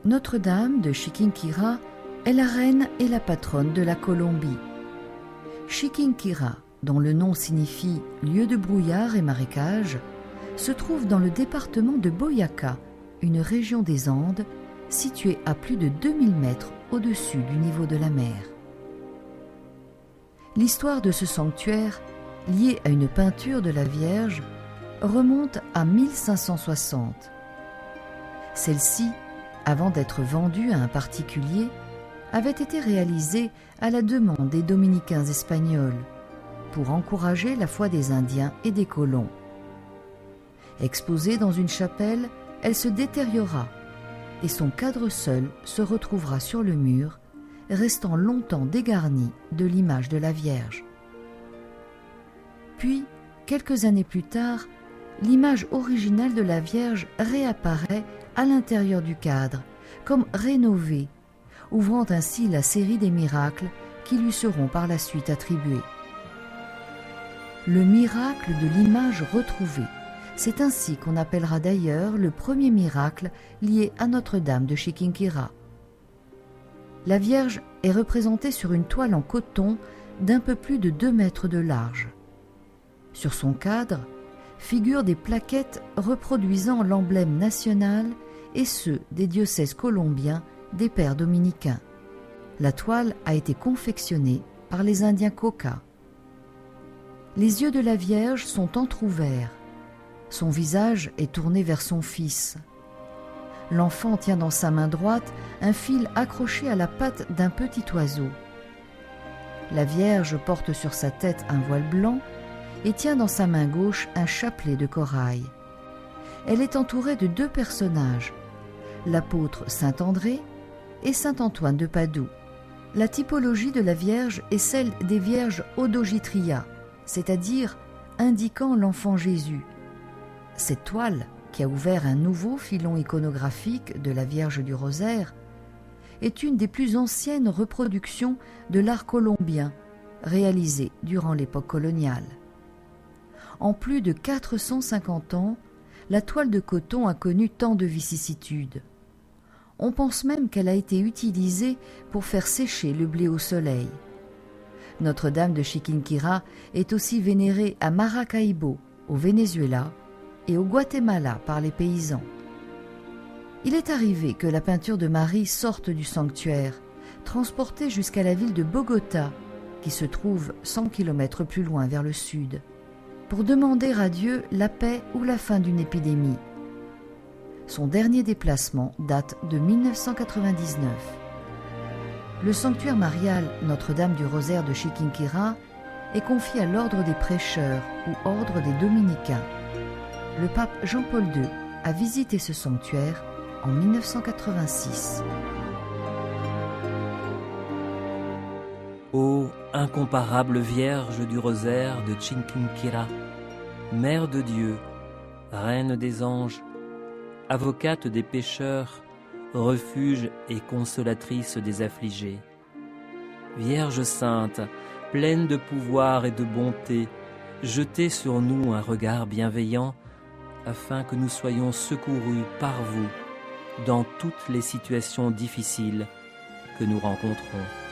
Notre-Dame de Chiquinquirá est la reine et la patronne de la Colombie. Chiquinquirá, dont le nom signifie « lieu de brouillard et marécage », se trouve dans le département de Boyacá, une région des Andes située à plus de 2000 mètres au-dessus du niveau de la mer. L'histoire de ce sanctuaire, liée à une peinture de la Vierge, remonte à 1560. Celle-ci, avant d'être vendue à un particulier, avait été réalisée à la demande des dominicains espagnols pour encourager la foi des Indiens et des colons. Exposée dans une chapelle, elle se détériora et son cadre seul se retrouvera sur le mur, restant longtemps dégarni de l'image de la Vierge. Puis, quelques années plus tard, l'image originale de la Vierge réapparaît à l'intérieur du cadre, comme rénovée, ouvrant ainsi la série des miracles qui lui seront par la suite attribués. Le miracle de l'image retrouvée, c'est ainsi qu'on appellera d'ailleurs le premier miracle lié à Notre-Dame de Chiquinquirá. La Vierge est représentée sur une toile en coton d'un peu plus de 2 mètres de large. Sur son cadre figurent des plaquettes reproduisant l'emblème national et ceux des diocèses colombiens des pères dominicains. La toile a été confectionnée par les Indiens Coca. Les yeux de la Vierge sont entr'ouverts. Son visage est tourné vers son fils. L'enfant tient dans sa main droite un fil accroché à la patte d'un petit oiseau. La Vierge porte sur sa tête un voile blanc et tient dans sa main gauche un chapelet de corail. Elle est entourée de 2 personnages, l'apôtre saint André et saint Antoine de Padoue. La typologie de la Vierge est celle des Vierges Odogitria, c'est-à-dire indiquant l'enfant Jésus. Cette toile, qui a ouvert un nouveau filon iconographique de la Vierge du Rosaire, est une des plus anciennes reproductions de l'art colombien réalisée durant l'époque coloniale. En plus de 450 ans, la toile de coton a connu tant de vicissitudes. On pense même qu'elle a été utilisée pour faire sécher le blé au soleil. Notre-Dame de Chiquinquirá est aussi vénérée à Maracaibo, au Venezuela, et au Guatemala par les paysans. Il est arrivé que la peinture de Marie sorte du sanctuaire, transportée jusqu'à la ville de Bogota, qui se trouve 100 km plus loin vers le sud, pour demander à Dieu la paix ou la fin d'une épidémie. Son dernier déplacement date de 1999. Le sanctuaire marial Notre-Dame du Rosaire de Chiquinquirá est confié à l'ordre des prêcheurs ou ordre des dominicains. Le pape Jean-Paul II a visité ce sanctuaire en 1986. Ô incomparable Vierge du Rosaire de Chiquinquirá, Mère de Dieu, Reine des anges, avocate des pécheurs, refuge et consolatrice des affligés. Vierge sainte, pleine de pouvoir et de bonté, jetez sur nous un regard bienveillant, afin que nous soyons secourus par vous dans toutes les situations difficiles que nous rencontrons.